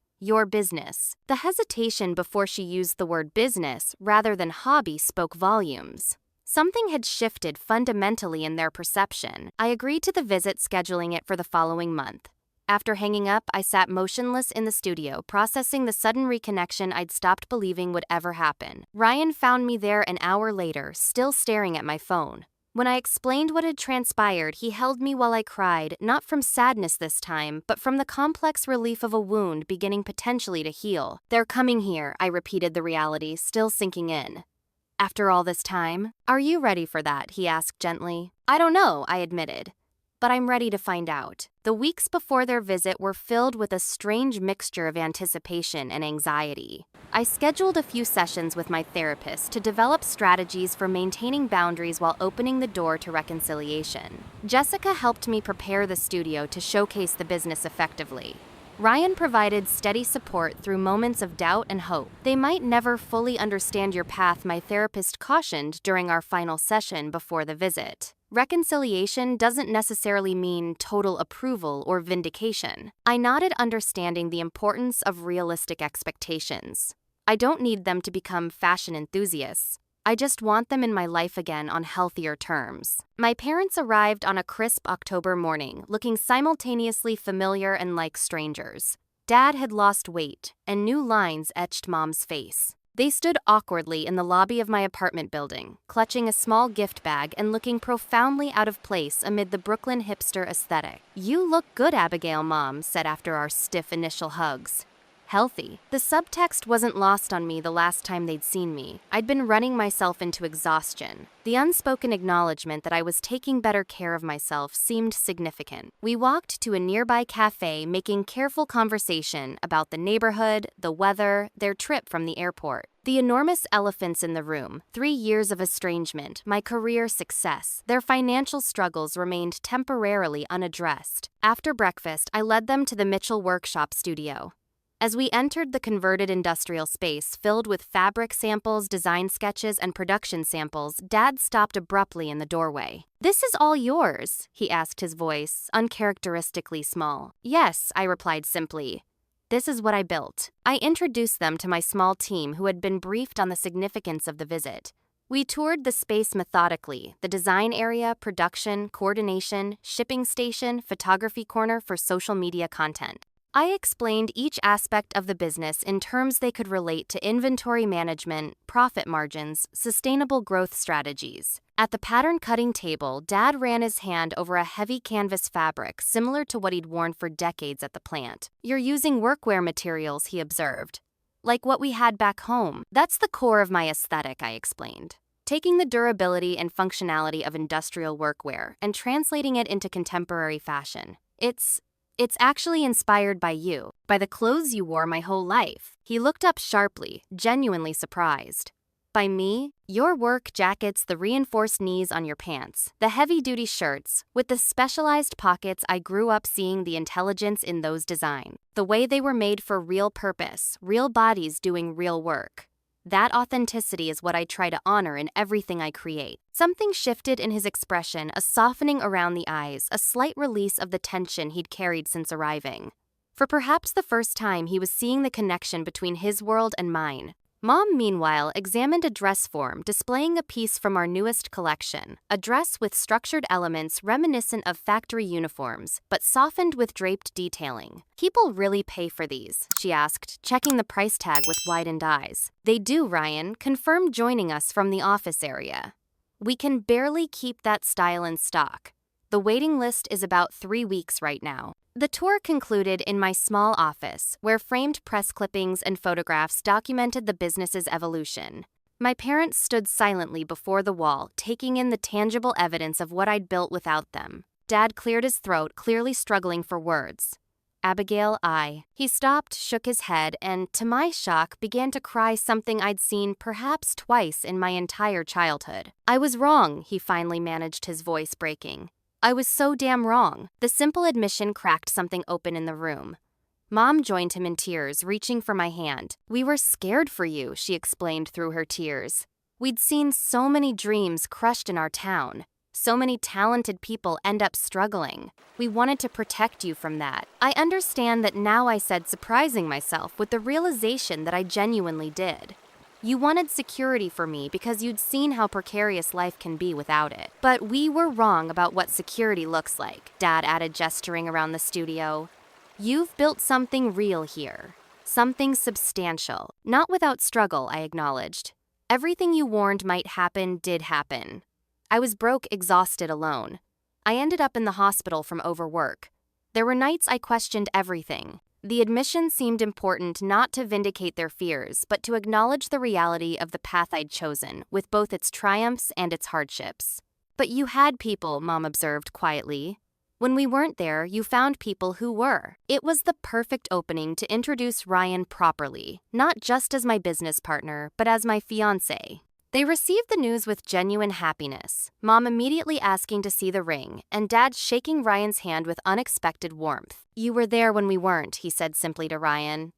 business. The hesitation before she used the word business rather than hobby spoke volumes. Something had shifted fundamentally in their perception. I agreed to the visit, scheduling it for the following month. After hanging up, I sat motionless in the studio, processing the sudden reconnection I'd stopped believing would ever happen. Ryan found me there an hour later, still staring at my phone. When I explained what had transpired, he held me while I cried, not from sadness this time, but from the complex relief of a wound beginning potentially to heal. They're coming here, I repeated the reality, still sinking in. After all this time? Are you ready for that? He asked gently. I don't know, I admitted. But I'm ready to find out. The weeks before their visit were filled with a strange mixture of anticipation and anxiety. I scheduled a few sessions with my therapist to develop strategies for maintaining boundaries while opening the door to reconciliation. Jessica helped me prepare the studio to showcase the business effectively. Ryan provided steady support through moments of doubt and hope. They might never fully understand your path, my therapist cautioned during our final session before the visit. Reconciliation doesn't necessarily mean total approval or vindication. I nodded, understanding the importance of realistic expectations. I don't need them to become fashion enthusiasts. I just want them in my life again on healthier terms. My parents arrived on a crisp October morning, looking simultaneously familiar and like strangers. Dad had lost weight, and new lines etched Mom's face. They stood awkwardly in the lobby of my apartment building, clutching a small gift bag and looking profoundly out of place amid the Brooklyn hipster aesthetic. You look good, Abigail, Mom said after our stiff initial hugs. Healthy. The subtext wasn't lost on me the last time they'd seen me. I'd been running myself into exhaustion. The unspoken acknowledgement that I was taking better care of myself seemed significant. We walked to a nearby cafe, making careful conversation about the neighborhood, the weather, their trip from the airport. The enormous elephants in the room, 3 years of estrangement, my career success, their financial struggles remained temporarily unaddressed. After breakfast, I led them to the Mitchell Workshop studio. As we entered the converted industrial space filled with fabric samples, design sketches, and production samples, Dad stopped abruptly in the doorway. This is all yours, he asked, his voice uncharacteristically small. Yes, I replied simply. This is what I built. I introduced them to my small team who had been briefed on the significance of the visit. We toured the space methodically, the design area, production, coordination, shipping station, photography corner for social media content. I explained each aspect of the business in terms they could relate to inventory management, profit margins, sustainable growth strategies. At the pattern-cutting table, Dad ran his hand over a heavy canvas fabric similar to what he'd worn for decades at the plant. You're using workwear materials, he observed. Like what we had back home. That's the core of my aesthetic, I explained. Taking the durability and functionality of industrial workwear and translating it into contemporary fashion. It's actually inspired by you, by the clothes you wore my whole life. He looked up sharply, genuinely surprised. By me? Your work jackets, the reinforced knees on your pants, the heavy-duty shirts, with the specialized pockets. I grew up seeing the intelligence in those designs, the way they were made for real purpose, real bodies doing real work. That authenticity is what I try to honor in everything I create. Something shifted in his expression, a softening around the eyes, a slight release of the tension he'd carried since arriving. For perhaps the first time, he was seeing the connection between his world and mine. Mom, meanwhile, examined a dress form displaying a piece from our newest collection, a dress with structured elements reminiscent of factory uniforms, but softened with draped detailing. People really pay for these? She asked, checking the price tag with widened eyes. They do, Ryan confirmed, joining us from the office area. We can barely keep that style in stock. The waiting list is about 3 weeks right now. The tour concluded in my small office, where framed press clippings and photographs documented the business's evolution. My parents stood silently before the wall, taking in the tangible evidence of what I'd built without them. Dad cleared his throat, clearly struggling for words. Abigail, He stopped, shook his head, and, to my shock, began to cry, something I'd seen perhaps twice in my entire childhood. I was wrong, he finally managed, his voice breaking. I was so damn wrong. The simple admission cracked something open in the room. Mom joined him in tears, reaching for my hand. We were scared for you, she explained through her tears. We'd seen so many dreams crushed in our town. So many talented people end up struggling. We wanted to protect you from that. I understand that now, I said, surprising myself with the realization that I genuinely did. You wanted security for me because you'd seen how precarious life can be without it. But we were wrong about what security looks like, Dad added, gesturing around the studio. You've built something real here. Something substantial. Not without struggle, I acknowledged. Everything you warned might happen did happen. I was broke, exhausted, alone. I ended up in the hospital from overwork. There were nights I questioned everything. The admission seemed important, not to vindicate their fears, but to acknowledge the reality of the path I'd chosen, with both its triumphs and its hardships. But you had people, Mom observed quietly. When we weren't there, you found people who were. It was the perfect opening to introduce Ryan properly, not just as my business partner, but as my fiancé. They received the news with genuine happiness, Mom immediately asking to see the ring, and Dad shaking Ryan's hand with unexpected warmth. You were there when we weren't, he said simply to Ryan.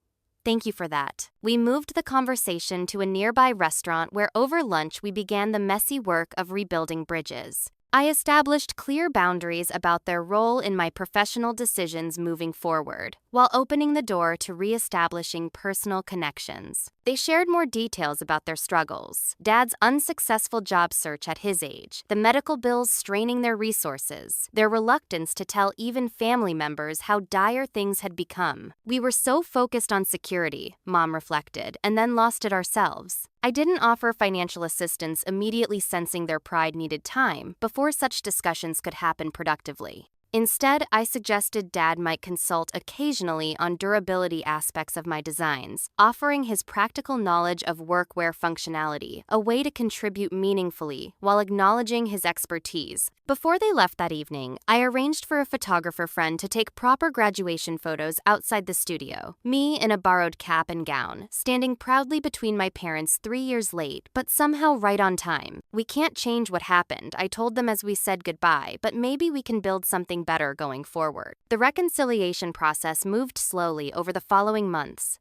Thank you for that. We moved the conversation to a nearby restaurant where over lunch we began the messy work of rebuilding bridges. I established clear boundaries about their role in my professional decisions moving forward, while opening the door to re-establishing personal connections. They shared more details about their struggles, Dad's unsuccessful job search at his age, the medical bills straining their resources, their reluctance to tell even family members how dire things had become. We were so focused on security, Mom reflected, and then lost it ourselves. I didn't offer financial assistance, immediately sensing their pride needed time before such discussions could happen productively. Instead, I suggested Dad might consult occasionally on durability aspects of my designs, offering his practical knowledge of workwear functionality, a way to contribute meaningfully while acknowledging his expertise. Before they left that evening, I arranged for a photographer friend to take proper graduation photos outside the studio, me in a borrowed cap and gown, standing proudly between my parents 3 years late, but somehow right on time. We can't change what happened, I told them as we said goodbye, but maybe we can build something better going forward. The reconciliation process moved slowly over the following months.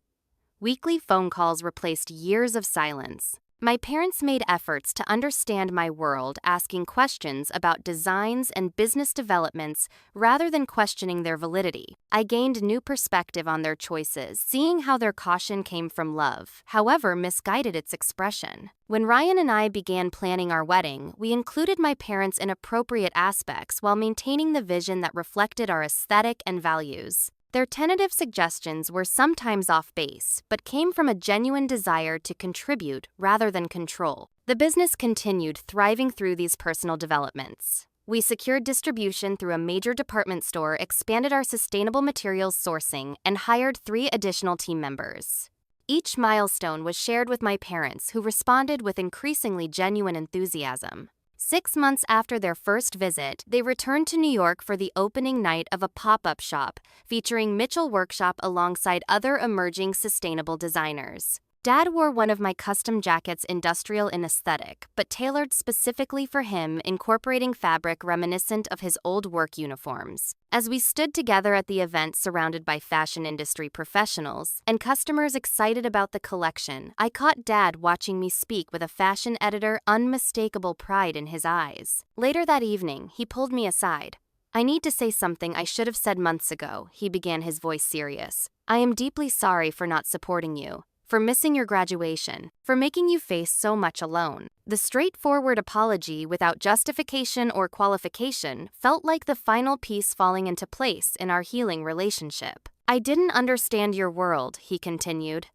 Weekly phone calls replaced years of silence. My parents made efforts to understand my world, asking questions about designs and business developments rather than questioning their validity. I gained new perspective on their choices, seeing how their caution came from love, however misguided its expression. When Ryan and I began planning our wedding, we included my parents in appropriate aspects while maintaining the vision that reflected our aesthetic and values. Their tentative suggestions were sometimes off base, but came from a genuine desire to contribute rather than control. The business continued thriving through these personal developments. We secured distribution through a major department store, expanded our sustainable materials sourcing, and hired 3 additional team members. Each milestone was shared with my parents, who responded with increasingly genuine enthusiasm. 6 months after their first visit, they returned to New York for the opening night of a pop-up shop featuring Mitchell Workshop alongside other emerging sustainable designers. Dad wore one of my custom jackets, industrial in aesthetic, but tailored specifically for him, incorporating fabric reminiscent of his old work uniforms. As we stood together at the event surrounded by fashion industry professionals and customers excited about the collection, I caught Dad watching me speak with a fashion editor, unmistakable pride in his eyes. Later that evening, he pulled me aside. "I need to say something I should have said months ago," he began, his voice serious. "I am deeply sorry for not supporting you, for missing your graduation, for making you face so much alone." The straightforward apology without justification or qualification felt like the final piece falling into place in our healing relationship. "I didn't understand your world," he continued.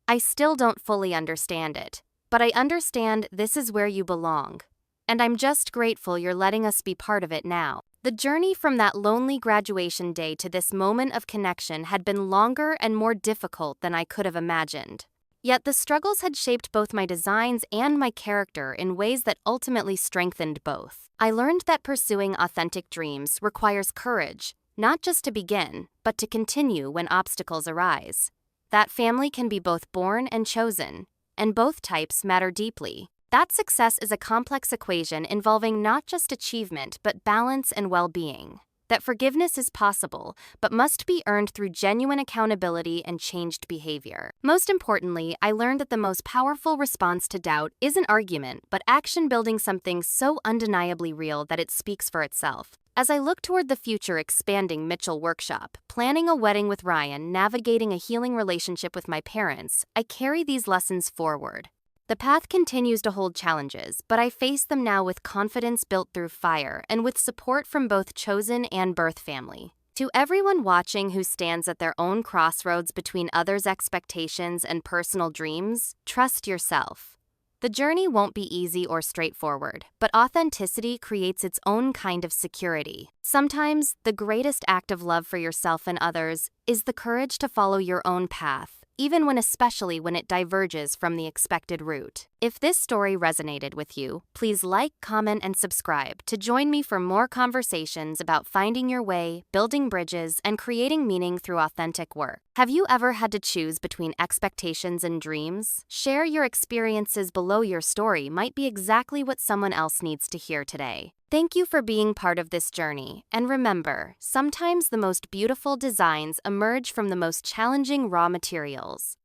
"I still don't fully understand it, but I understand this is where you belong. And I'm just grateful you're letting us be part of it now." The journey from that lonely graduation day to this moment of connection had been longer and more difficult than I could have imagined. Yet the struggles had shaped both my designs and my character in ways that ultimately strengthened both. I learned that pursuing authentic dreams requires courage, not just to begin, but to continue when obstacles arise. That family can be both born and chosen, and both types matter deeply. That success is a complex equation involving not just achievement, but balance and well-being. That forgiveness is possible, but must be earned through genuine accountability and changed behavior. Most importantly, I learned that the most powerful response to doubt isn't argument, but action, building something so undeniably real that it speaks for itself. As I look toward the future, expanding Mitchell Workshop, planning a wedding with Ryan, navigating a healing relationship with my parents, I carry these lessons forward. The path continues to hold challenges, but I face them now with confidence built through fire and with support from both chosen and birth family. To everyone watching who stands at their own crossroads between others' expectations and personal dreams, trust yourself. The journey won't be easy or straightforward, but authenticity creates its own kind of security. Sometimes, the greatest act of love for yourself and others is the courage to follow your own path, especially when it diverges from the expected route. If this story resonated with you, please like, comment, and subscribe to join me for more conversations about finding your way, building bridges, and creating meaning through authentic work. Have you ever had to choose between expectations and dreams? Share your experiences below. Your story might be exactly what someone else needs to hear today. Thank you for being part of this journey, and remember, sometimes the most beautiful designs emerge from the most challenging raw materials.